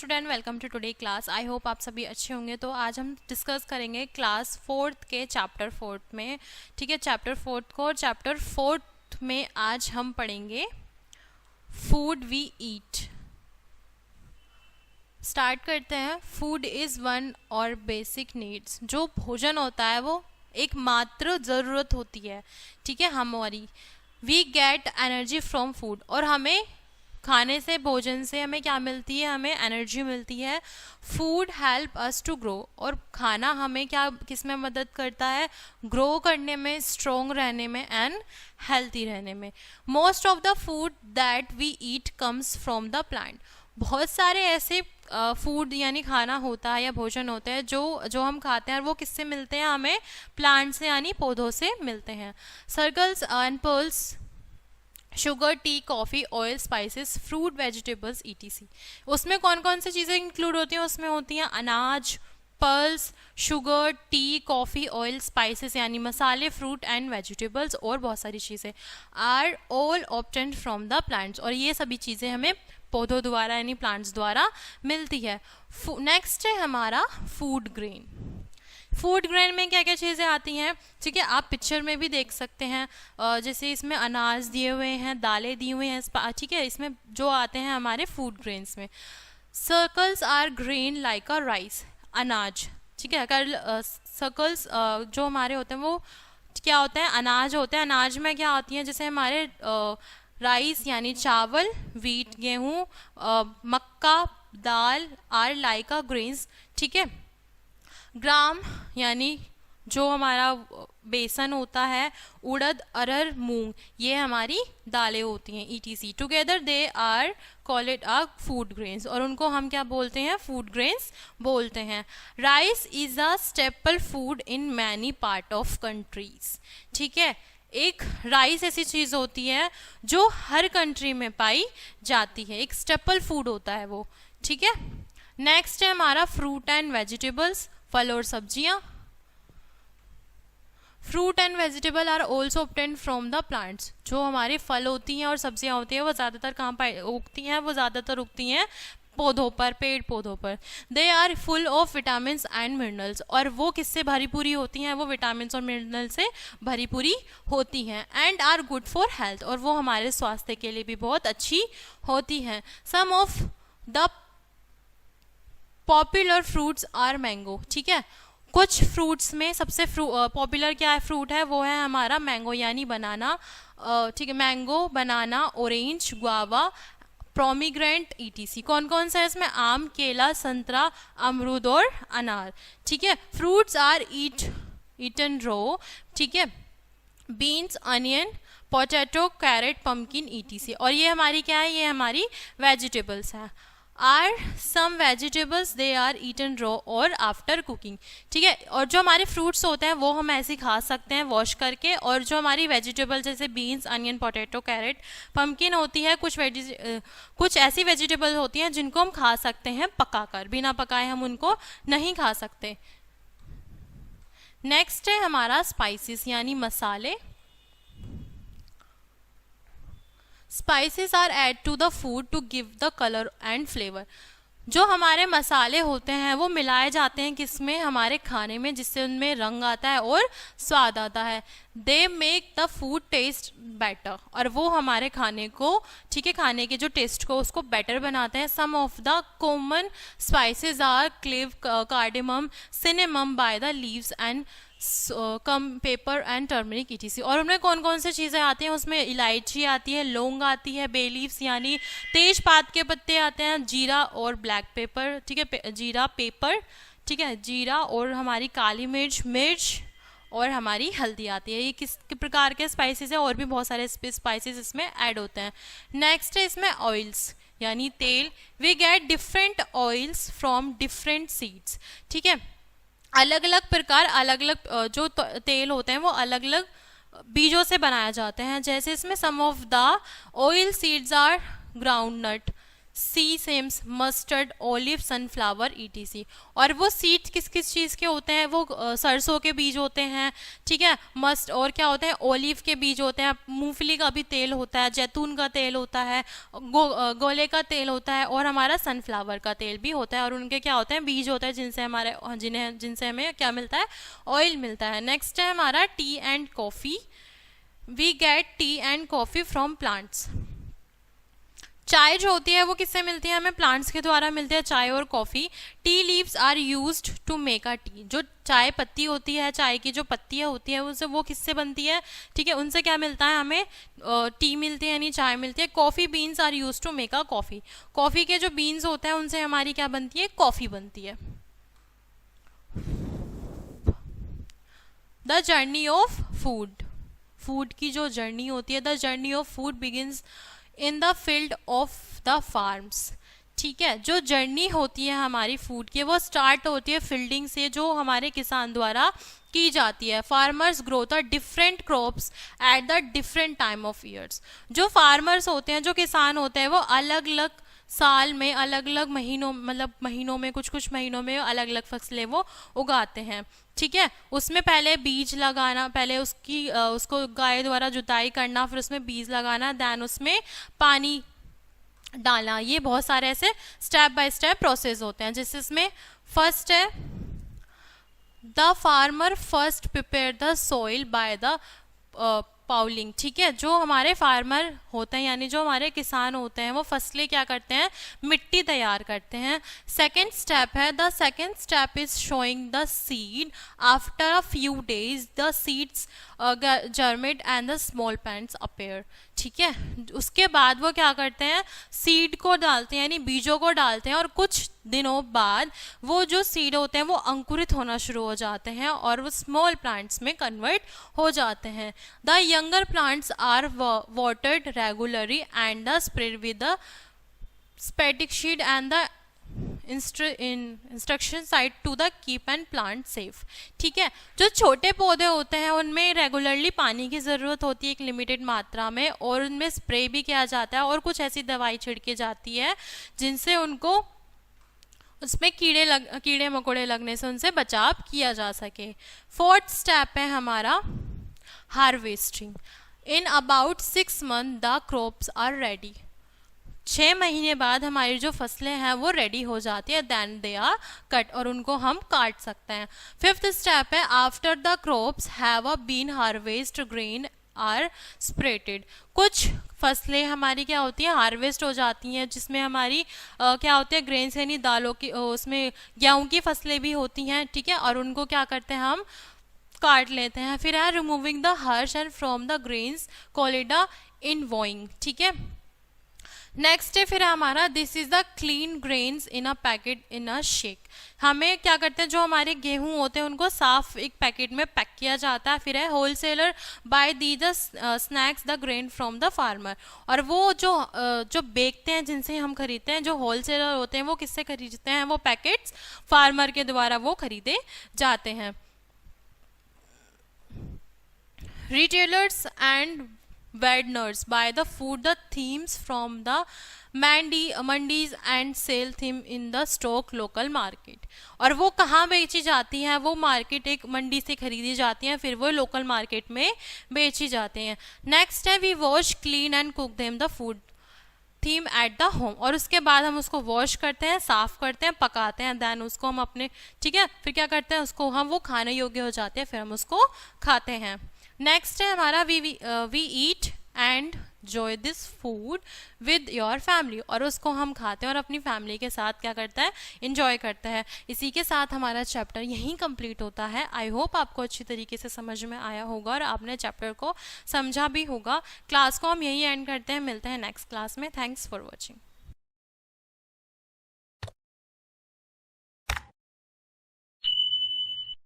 Student, welcome to today class. I hope आप सभी अच्छे होंगे। तो आज हम डिस्कस करेंगे क्लास 4th के चैप्टर 4th में। ठीक है, चैप्टर 4th को, और चैप्टर 4th में आज हम पढ़ेंगे फूड वी ईट। स्टार्ट करते हैं। फूड इज़ वन और बेसिक नीड्स। जो भोजन होता है वो एक मात्र ज़रूरत होती है, ठीक है, हमारी। We get energy from food, और हमें खाने से, भोजन से हमें क्या मिलती है? हमें एनर्जी मिलती है। Food help us to grow, और खाना हमें क्या, किस में मदद करता है? ग्रो करने में, स्ट्रॉन्ग रहने में एंड हेल्थी रहने में। Most of the food that we eat comes from the plant. बहुत सारे ऐसे फूड यानी खाना होता है या भोजन होते हैं जो हम खाते हैं, और वो किससे मिलते हैं? हमें प्लांट से यानी पौधों से मिलते हैं। Circles and pearls, sugar, tea, coffee, oil, spices, fruit, vegetables, etc. उसमें कौन कौन सी चीज़ें इंक्लूड होती हैं? उसमें होती हैं अनाज, pulse, sugar, tea, coffee, oil, spices यानी मसाले, फ्रूट एंड वेजिटेबल्स, और बहुत सारी चीज़ें are all obtained from the plants. और ये सभी चीज़ें हमें पौधों द्वारा यानी प्लांट्स द्वारा मिलती है। नेक्स्ट है हमारा फूड ग्रेन। फूड ग्रेन में क्या क्या चीज़ें आती हैं? ठीक है, आप पिक्चर में भी देख सकते हैं। जैसे इसमें अनाज दिए हुए हैं, दालें दी हुई हैं, ठीक है। इसमें जो आते हैं हमारे फूड ग्रेन्स में, cereals are grain like a rice, अनाज, ठीक है। अगर सर्कल्स जो हमारे होते हैं वो क्या होते हैं? अनाज होते हैं। अनाज में क्या आती हैं? जैसे हमारे राइस यानी चावल, वीट गेहूँ, मक्का, दाल आर लाइक अ ग्रेन्स, ठीक है। ग्राम यानी जो हमारा बेसन होता है, उड़द, अरहर, मूंग, ये हमारी दालें होती हैं, etc. Together they are call it a food grains, और उनको हम क्या बोलते हैं? फूड ग्रेन्स बोलते हैं। Rice is a staple food in many part of countries, ठीक है। एक राइस ऐसी चीज़ होती है जो हर कंट्री में पाई जाती है, एक स्टेपल फूड होता है वो, ठीक है। नेक्स्ट है हमारा फ्रूट एंड वेजिटेबल्स, फल और सब्जियां। Fruit and vegetable are also obtained from the plants. जो हमारे फल होती हैं और सब्जियां होती हैं वो ज़्यादातर कहाँ उगती हैं? वो ज़्यादातर उगती हैं पौधों पर, पेड़ पौधों पर। They are full of vitamin and minerals, और वो किससे भरी पूरी होती हैं? वो विटामिन और मिनरल से भरी पूरी होती हैं। And are good for health, और वो हमारे स्वास्थ्य के लिए भी बहुत अच्छी होती हैं। Some of the popular fruits are mango, ठीक है। कुछ फ्रूट्स में सबसे पॉपुलर क्या है? फ्रूट है वो है हमारा मैंगो यानी बनाना, ठीक है। मैंगो, बनाना, ऑरेंज, गुआवा, प्रोमीग्रेंट, ईटीसी। कौन कौन सा है इसमें? आम, केला, संतरा, अमरूद और अनार, ठीक है। फ्रूट्स आर ईटन रो, ठीक है। Beans, onion, potato, carrot, pumpkin, ETC. और ये हमारी क्या है? ये हमारी वेजिटेबल्स हैं। Are some vegetables they are eaten raw और आफ्टर कुकिंग, ठीक है। और जो हमारे फ्रूट्स होते हैं वो हम ऐसे खा सकते हैं वॉश करके, और जो हमारी वेजिटेबल जैसे beans, onion, potato, carrot, pumpkin होती है, कुछ ऐसी वेजिटेबल होती हैं जिनको हम खा सकते हैं पकाकर, बिना पकाए हम उनको नहीं खा सकते। नेक्स्ट है हमारा स्पाइसेस यानी मसाले। Spices are add to the food to give the colour and flavour. जो हमारे मसाले होते हैं वो मिलाए जाते हैं किसमें? हमारे खाने में, जिससे उनमें रंग आता है और स्वाद आता है। They make the food taste better, और वो हमारे खाने को, ठीक है, खाने के जो टेस्ट को उसको बेटर बनाते हैं। Some of the common spices are clove, cardamom, cinnamon, bay the leaves and come pepper and turmeric, ETC. और उनमें कौन कौन से चीज़ें आती हैं? उसमें इलायची आती है, लौंग आती है, बे लीव्स यानी तेजपात के पत्ते आते हैं, जीरा और ब्लैक पेपर, ठीक है, जीरा पेपर, ठीक है, जीरा, और हमारी काली मिर्च और हमारी हल्दी आती है। ये किस प्रकार के स्पाइसेस है? और भी बहुत सारे स्पाइसेस इसमें ऐड होते हैं। नेक्स्ट है इसमें ऑयल्स यानी तेल। We get different oils from different seeds, ठीक है। अलग अलग प्रकार, अलग अलग जो तेल होते हैं वो अलग अलग बीजों से बनाए जाते हैं। जैसे इसमें some of the oil seeds are groundnut, sesames, mustard, olive, sunflower, ETC. और वो सीड्स किस किस चीज़ के होते हैं? वो सरसों के बीज होते हैं, ठीक है, मस्ट और क्या होते हैं? ऑलिव के बीज होते हैं, मूंगफली का भी तेल होता है, जैतून का तेल होता है, गोले का तेल होता है, और हमारा सनफ्लावर का तेल भी होता है। और उनके क्या होते हैं? बीज होते हैं, जिनसे हमें क्या मिलता है? ऑयल मिलता है। नेक्स्ट है हमारा tea and coffee. We get tea and coffee from plants. चाय जो होती है वो किससे मिलती है? हमें प्लांट्स के द्वारा मिलती है, चाय और coffee. Tea leaves are used to make a tea. जो चाय पत्ती होती है, चाय की जो पत्तियां होती है उससे वो किससे बनती है? ठीक है, उनसे क्या मिलता है? हमें टी मिलती है, यानी चाय मिलती है। Coffee beans are use to make a coffee. Coffee के जो बीन्स होते हैं उनसे हमारी क्या बनती है? कॉफ़ी बनती है। The journey of food. Food की जो जर्नी होती है, the journey of food begins in the field of the farms. ठीक है, जो जर्नी होती है हमारी फूड की वो स्टार्ट होती है फील्डिंग से, जो हमारे किसान द्वारा की जाती है। Farmers grow the different crops at the different time of years. जो फार्मर्स होते हैं, जो किसान होते हैं, वो अलग अलग साल में, अलग अलग महीनों, मतलब महीनों में, कुछ कुछ महीनों में अलग अलग फसलें वो उगाते हैं। ठीक है, उसमें पहले बीज लगाना, पहले उसको गाय द्वारा जुताई करना, फिर उसमें बीज लगाना, देन उसमें पानी डालना। ये बहुत सारे ऐसे स्टेप बाय स्टेप प्रोसेस होते हैं। जैसे इसमें फर्स्ट है the farmer first prepare the soil by the Pauling. ठीक है, जो हमारे फार्मर होते हैं, यानी जो हमारे किसान होते हैं, वो फसलें क्या करते हैं? मिट्टी तैयार करते हैं। सेकेंड स्टेप है the second step is showing the seed. After a few days the seeds जर्मेट and the small plants appear. ठीक है, उसके बाद वो क्या करते हैं? सीड को डालते हैं, यानी बीजों को डालते हैं, और कुछ दिनों बाद वो जो सीड होते हैं वो अंकुरित होना शुरू हो जाते हैं और वो स्मॉल प्लांट्स में कन्वर्ट हो जाते हैं। The younger plants are watered regularly and the spread with the pesticide and the insecticide to the keep and plant safe. ठीक है, जो छोटे पौधे होते हैं उनमें रेगुलरली पानी की ज़रूरत होती है एक लिमिटेड मात्रा में, और उनमें स्प्रे भी किया जाता है, और कुछ ऐसी दवाई छिड़की जाती है जिनसे उनको उसमें कीड़े मकोड़े लगने से उनसे बचाव किया जा सके। फोर्थ स्टेप है हमारा harvesting. In about 6 months the crops are ready. 6 महीने बाद हमारी जो फसलें हैं वो रेडी हो जाती है, देन दे आर कट, और उनको हम काट सकते हैं। फिफ्थ स्टेप है after the crops have been harvest grain are separated. कुछ फसलें हमारी क्या होती हैं? हार्वेस्ट हो जाती हैं, जिसमें हमारी क्या होती है? ग्रेन्स, यानी दालों की, उसमें गेहूं की फसलें भी होती हैं। ठीक है, और उनको क्या करते हैं? हम काट लेते हैं। फिर है रिमूविंग द हर्श and from the grains called a winnowing. ठीक है, नेक्स्ट है फिर हमारा this is the clean grains in a packet in a sack. हमें क्या करते हैं? जो हमारे गेहूं होते हैं उनको साफ एक पैकेट में पैक किया जाता है। फिर है wholesaler by the the snacks the grain from the farmer. और वो जो बेचते हैं, जिनसे हम खरीदते हैं, जो होलसेलर होते हैं, वो किससे खरीदते हैं? वो पैकेट्स फार्मर के द्वारा वो खरीदे जाते हैं। Retailers and vendors buy the food the themes from the mandis and sell them in the stock local market. और वो कहाँ बेची जाती हैं? वो मार्केट एक मंडी से खरीदी जाती हैं, फिर वो लोकल मार्केट में बेची जाते हैं। नेक्स्ट है we wash clean and cook them the food them at the home. और उसके बाद हम उसको वॉश करते हैं, साफ करते हैं, पकाते हैं, देन उसको हम अपने, ठीक है, फिर क्या करते हैं? उसको हम वो खाने योग्य हो जाते हैं, फिर हम उसको खाते हैं। नेक्स्ट है हमारा we eat and enjoy this food with your family. और उसको हम खाते हैं और अपनी फैमिली के साथ क्या करता है? इंजॉय करता है। इसी के साथ हमारा चैप्टर यहीं कंप्लीट होता है। आई होप आपको अच्छी तरीके से समझ में आया होगा और आपने चैप्टर को समझा भी होगा। क्लास को हम यहीं एंड करते हैं, मिलते हैं नेक्स्ट क्लास में। Thanks for watching.